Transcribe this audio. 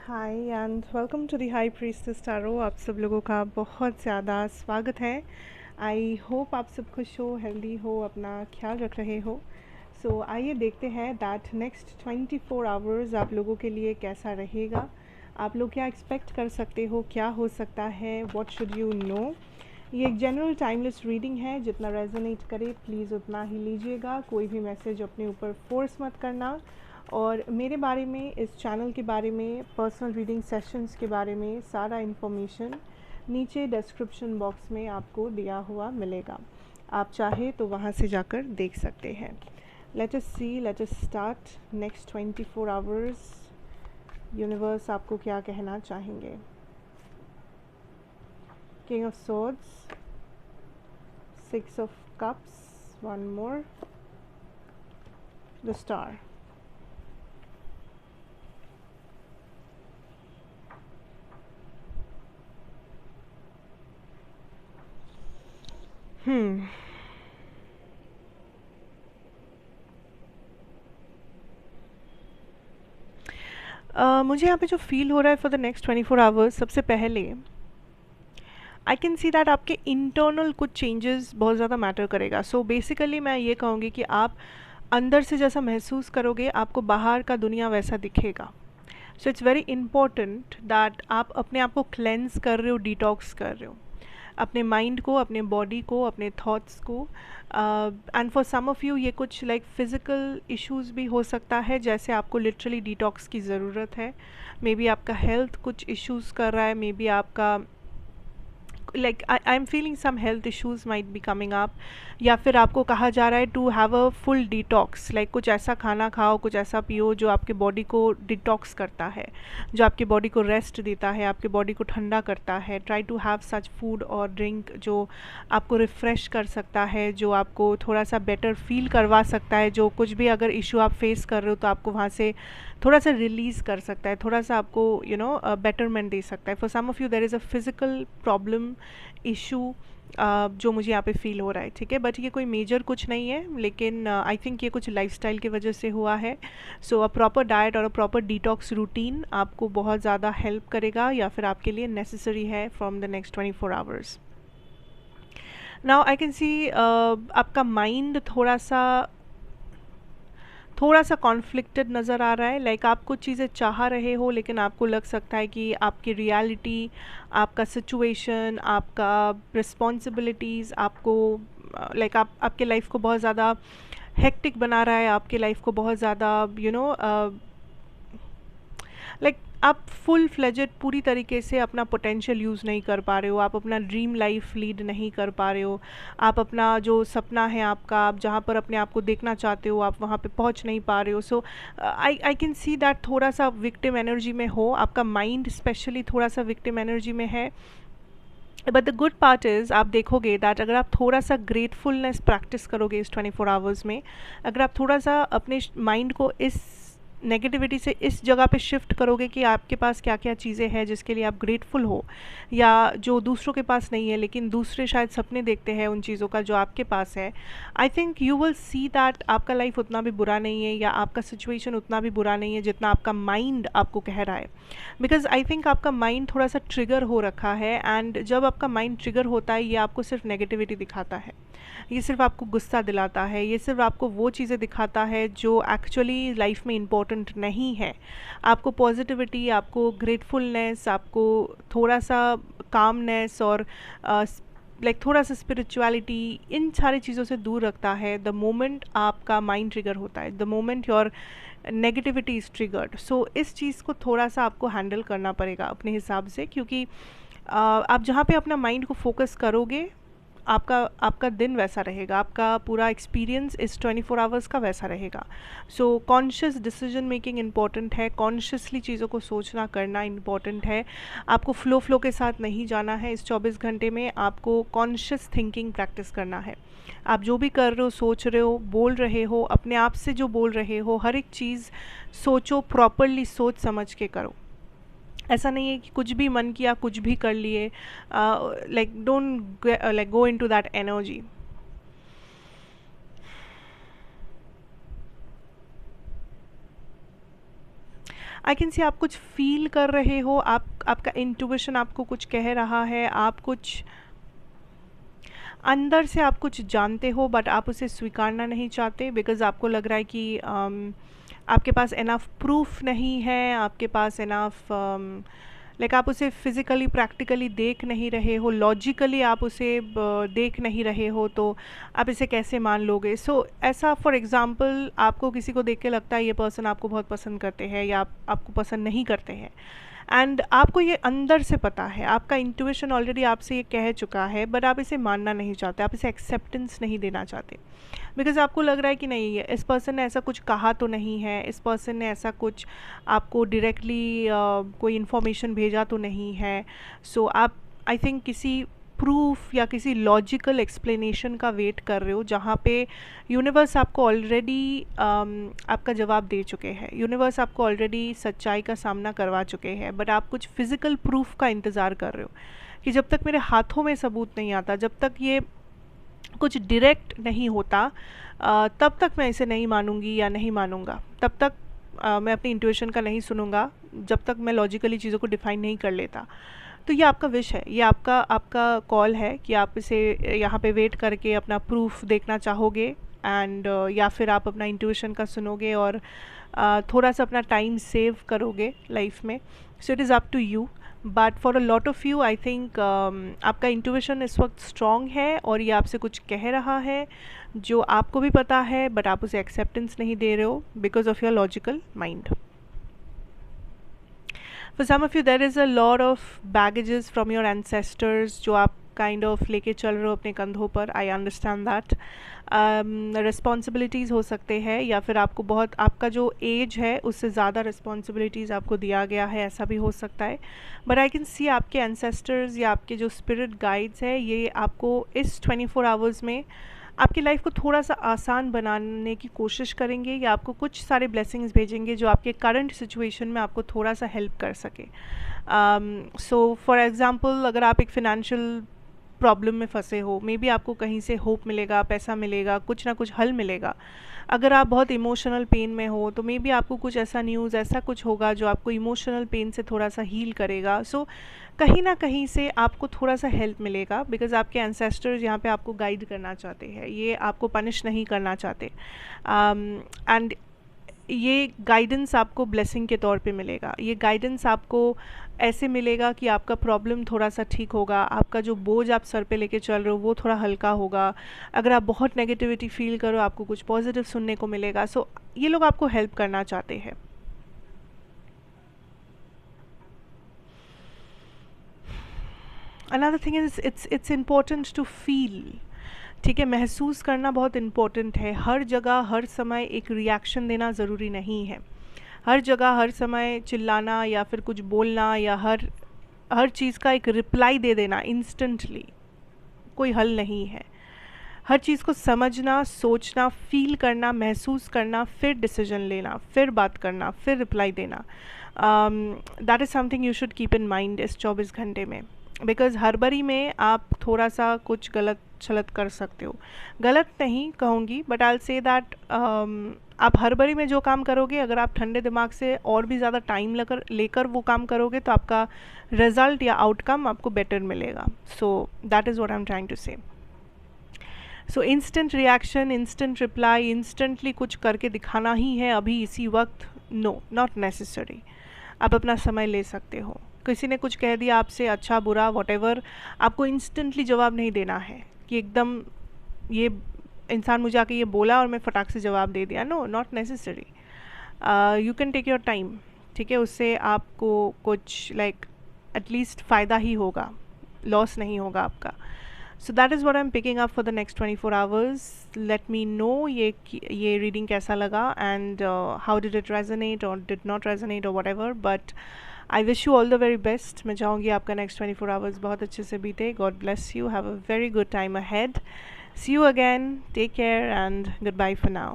Hi and welcome to the high priestess tarot. आप सब लोगों का बहुत ज़्यादा स्वागत है। आई होप आप सब खुश हो, हेल्दी हो, अपना ख्याल रख रहे हो। सो आइए देखते हैं दैट नेक्स्ट 24 आवर्स आप लोगों के लिए कैसा रहेगा। आप लोग क्या एक्सपेक्ट कर सकते हो, क्या हो सकता है, व्हाट शुड यू नो। ये एक जनरल टाइमलेस रीडिंग है, जितना रेजोनेट करे प्लीज़ उतना ही लीजिएगा। कोई भी मैसेज अपने ऊपर फोर्स मत करना। और मेरे बारे में, इस चैनल के बारे में, पर्सनल रीडिंग सेशंस के बारे में सारा इन्फॉर्मेशन नीचे डिस्क्रिप्शन बॉक्स में आपको दिया हुआ मिलेगा। आप चाहे तो वहाँ से जाकर देख सकते हैं। Let us see, let us start next 24 hours. Universe आपको क्या कहना चाहेंगे। King of swords, 6 of cups, one more, the star. hmm मुझे यहाँ पे जो फील हो रहा है फॉर द नेक्स्ट 24 आवर्स, सबसे पहले आई कैन सी दैट आपके इंटरनल कुछ चेंजेस बहुत ज़्यादा मैटर करेगा। सो बेसिकली मैं ये कहूँगी कि आप अंदर से जैसा महसूस करोगे, आपको बाहर का दुनिया वैसा दिखेगा। So it's very important that आप अपने आप को क्लेंस कर रहे हो, डिटॉक्स कर रहे हो, अपने माइंड को, अपने बॉडी को, अपने थॉट्स को। And for some of you ये कुछ लाइक फिज़िकल इश्यूज़ भी हो सकता है, जैसे आपको लिटरली डिटॉक्स की ज़रूरत है। मे बी आपका हेल्थ कुछ इश्यूज़ कर रहा है, मे बी आपका like I'm feeling some health issues might be coming up, या फिर आपको कहा जा रहा है to have a full detox, like कुछ ऐसा खाना खाओ, कुछ ऐसा पियो जो आपके बॉडी को डिटॉक्स करता है, जो आपके बॉडी को रेस्ट देता है, आपके बॉडी को ठंडा करता है। Try to have such food और ड्रिंक जो आपको रिफ़्रेश कर सकता है, जो आपको थोड़ा सा बेटर फील करवा सकता है, जो कुछ भी अगर इशू आप फेस कर रहे हो तो आपको वहाँ से थोड़ा सा रिलीज़ कर सकता है, थोड़ा सा आपको बेटरमेंट दे सकता है। For some of you there is a physical problem, issue जो मुझे यहाँ पे फ़ील हो रहा है, ठीक है। बट ये कोई मेजर कुछ नहीं है, लेकिन आई थिंक ये कुछ लाइफस्टाइल की वजह से हुआ है। सो अ प्रॉपर डाइट और अ प्रॉपर डिटॉक्स रूटीन आपको बहुत ज़्यादा हेल्प करेगा, या फिर आपके लिए नेसेसरी है from the next 24 hours. Now I can see आपका माइंड थोड़ा सा कॉन्फ्लिक्टेड नज़र आ रहा है। लाइक आप कुछ चीज़ें चाह रहे हो, लेकिन आपको लग सकता है कि आपकी रियलिटी, आपका सिचुएशन, आपका रिस्पॉन्सिबिलिटीज़ आपको लाइक आपके लाइफ को बहुत ज़्यादा हेक्टिक बना रहा है, आपके लाइफ को बहुत ज़्यादा लाइक आप फुल फ्लेजेड पूरी तरीके से अपना पोटेंशियल यूज़ नहीं कर पा रहे हो, आप अपना ड्रीम लाइफ लीड नहीं कर पा रहे हो, आप अपना जो सपना है आपका, आप जहाँ पर अपने आप को देखना चाहते हो, आप वहाँ पे पहुँच नहीं पा रहे हो। सो आई कैन सी दैट थोड़ा सा विक्टिम एनर्जी में हो, आपका माइंड स्पेशली थोड़ा सा विक्टिम एनर्जी में है। But the good part is, आप देखोगे दैट अगर आप थोड़ा सा ग्रेटफुलनेस प्रैक्टिस करोगे इस 24 आवर्स में, अगर आप थोड़ा सा अपने माइंड को इस नेगेटिविटी से इस जगह पे शिफ्ट करोगे कि आपके पास क्या क्या चीज़ें हैं जिसके लिए आप ग्रेटफुल हो, या जो दूसरों के पास नहीं है लेकिन दूसरे शायद सपने देखते हैं उन चीज़ों का जो आपके पास है, I think you will see that आपका लाइफ उतना भी बुरा नहीं है, या आपका सिचुएशन उतना भी बुरा नहीं है जितना आपका माइंड आपको कह रहा है। बिकॉज आई थिंक आपका माइंड थोड़ा सा ट्रिगर हो रखा है, एंड जब आपका माइंड ट्रिगर होता है ये आपको सिर्फ नेगेटिविटी दिखाता है, ये सिर्फ आपको गुस्सा दिलाता है, ये सिर्फ आपको वो चीज़ें दिखाता है जो एक्चुअली लाइफ में इम्पोर्टेंट नहीं है। आपको पॉजिटिविटी, आपको ग्रेटफुलनेस, आपको थोड़ा सा कामनेस और लाइक थोड़ा सा स्पिरिचुअलिटी, इन सारी चीज़ों से दूर रखता है द मोमेंट आपका माइंड ट्रिगर होता है, the moment your negativity is triggered. So इस चीज़ को थोड़ा सा आपको हैंडल करना पड़ेगा अपने हिसाब से, क्योंकि आप जहाँ पे अपना माइंड को फोकस करोगे, आपका आपका दिन वैसा रहेगा, आपका पूरा एक्सपीरियंस इस 24 आवर्स का वैसा रहेगा। So conscious decision making important है, कॉन्शियसली चीज़ों को सोचना करना इम्पॉर्टेंट है। आपको फ्लो के साथ नहीं जाना है इस 24 घंटे में, आपको कॉन्शियस थिंकिंग प्रैक्टिस करना है। आप जो भी कर रहे हो, सोच रहे हो, बोल रहे हो, अपने आप से जो बोल रहे हो, हर एक चीज़ सोचो, प्रॉपरली सोच समझ के करो। ऐसा नहीं है कि कुछ भी मन किया कुछ भी कर लिए, like don't like go into that energy. I can see आप कुछ फील कर रहे हो, आपका इंट्यूशन आपको कुछ कह रहा है, आप कुछ अंदर से आप कुछ जानते हो बट आप उसे स्वीकारना नहीं चाहते बिकॉज़ आपको लग रहा है कि आपके पास इनफ प्रूफ नहीं है, आपके पास इनफ लाइक आप उसे फिज़िकली प्रैक्टिकली देख नहीं रहे हो, लॉजिकली आप उसे देख नहीं रहे हो, तो आप इसे कैसे मान लोगे। सो ऐसा फॉर एग्ज़ाम्पल आपको किसी को देख के लगता है ये पर्सन आपको बहुत पसंद करते हैं या आपको पसंद नहीं करते हैं, एंड आपको ये अंदर से पता है, आपका इंट्यूशन ऑलरेडी आपसे ये कह चुका है बट आप इसे मानना नहीं चाहते, आप इसे एक्सेप्टेंस नहीं देना चाहते बिकॉज आपको लग रहा है कि नहीं इस पर्सन ने ऐसा कुछ कहा तो नहीं है, इस पर्सन ने ऐसा कुछ आपको डायरेक्टली कोई इन्फॉर्मेशन भेजा तो नहीं है। सो आप आई थिंक किसी प्रूफ या किसी लॉजिकल एक्सप्लेनेशन का वेट कर रहे हो जहाँ पे यूनिवर्स आपको ऑलरेडी आपका जवाब दे चुके हैं, यूनिवर्स आपको ऑलरेडी सच्चाई का सामना करवा चुके हैं बट आप कुछ फिज़िकल प्रूफ का इंतज़ार कर रहे हो कि जब तक मेरे हाथों में सबूत नहीं आता, जब तक ये कुछ डायरेक्ट नहीं होता तब तक मैं इसे नहीं मानूंगी या नहीं मानूंगा, तब तक मैं अपनी इंट्यूशन का नहीं सुनूंगा जब तक मैं लॉजिकली चीज़ों को डिफ़ाइन नहीं कर लेता। तो ये आपका विश है, ये आपका कॉल है कि आप इसे यहाँ पे वेट करके अपना प्रूफ देखना चाहोगे एंड या फिर आप अपना इंट्यूशन का सुनोगे और थोड़ा सा अपना टाइम सेव करोगे लाइफ में। So it is up to you but for a lot of you I think आपका इंट्यूशन इस वक्त स्ट्रॉन्ग है और ये आपसे कुछ कह रहा है जो आपको भी पता है बट आप उसे एक्सेप्टेंस नहीं दे रहे हो because of your logical mind. For some of you there is a lot of baggages from your ancestors जो आप काइंड ऑफ लेके चल रहे हो अपने कंधों पर। I understand that. रिस्पॉन्सिबिलिटीज़ हो सकते हैं या फिर आपको बहुत आपका जो एज है उससे ज़्यादा रिस्पॉन्सिबिलिटीज़ आपको दिया गया है, ऐसा भी हो सकता है। बट आई कैन सी आपके एंसेस्टर्स या आपके जो स्पिरिट गाइड्स है ये आपको इस 24 आवर्स में आपकी लाइफ को थोड़ा सा आसान बनाने की कोशिश करेंगे या आपको कुछ सारे ब्लेसिंग्स भेजेंगे जो आपके करंट सिचुएशन में आपको थोड़ा सा हेल्प कर सके। सो फॉर एग्ज़ाम्पल अगर आप एक फ़िनेंशियल प्रॉब्लम में फंसे हो, मे बी आपको कहीं से होप मिलेगा, पैसा मिलेगा, कुछ ना कुछ हल मिलेगा। अगर आप बहुत इमोशनल पेन में हो तो मे बी आपको कुछ ऐसा न्यूज़ ऐसा कुछ होगा जो आपको इमोशनल पेन से थोड़ा सा हील करेगा। सो कहीं ना कहीं से आपको थोड़ा सा हेल्प मिलेगा बिकॉज आपके एंसेस्टर्स यहाँ पे आपको गाइड करना चाहते हैं, ये आपको पनिश नहीं करना चाहते। एंड ये गाइडेंस आपको ब्लेसिंग के तौर पे मिलेगा। ये गाइडेंस आपको ऐसे मिलेगा कि आपका प्रॉब्लम थोड़ा सा ठीक होगा, आपका जो बोझ आप सर पे लेके चल रहे हो वो थोड़ा हल्का होगा। अगर आप बहुत नेगेटिविटी फील करो आपको कुछ पॉजिटिव सुनने को मिलेगा। सो ये लोग आपको हेल्प करना चाहते हैं। Another thing is it's important to feel. ठीक है, महसूस करना बहुत इम्पोर्टेंट है। हर जगह हर समय एक रिएक्शन देना ज़रूरी नहीं है। हर जगह हर समय चिल्लाना या फिर कुछ बोलना या हर चीज़ का एक रिप्लाई दे देना इंस्टेंटली कोई हल नहीं है। हर चीज़ को समझना, सोचना, फील करना, महसूस करना, फिर डिसीजन लेना, फिर बात करना, फिर रिप्लाई देना, that is something you should keep in mind इस 24 घंटे में। बिकॉज़ हड़बड़ी में आप थोड़ा सा कुछ गलत छलत कर सकते हो। गलत नहीं कहूँगी but I will say that आप हड़बड़ी में जो काम करोगे अगर आप ठंडे दिमाग से और भी ज़्यादा टाइम लेकर वो काम करोगे तो आपका रिज़ल्ट या आउटकम आपको बेटर मिलेगा। So that is what I am trying to say. So instant reaction, instant reply, instantly कुछ करके दिखाना ही है अभी इसी वक्त, नो, नॉट नेसेसरी। आप अपना समय ले सकते हो। किसी ने कुछ कह दिया आपसे, अच्छा बुरा व्हाटएवर, आपको इंस्टेंटली जवाब नहीं देना है कि एकदम ये इंसान मुझे आके ये बोला और मैं फटाक से जवाब दे दिया। No, not necessary. You can take your time. ठीक है, उससे आपको कुछ लाइक एटलीस्ट फ़ायदा ही होगा, लॉस नहीं होगा आपका। सो that is what I am picking up for the next 24 hours. Let me know ये रीडिंग कैसा लगा and how did it resonate और डिड नॉट रेजोनेट और whatever, but I wish you all the very best. मैं चाहूँगी आपका next 24 hours बहुत अच्छे से बीते। God bless you, have a very good time ahead. See you again, take care and goodbye for now.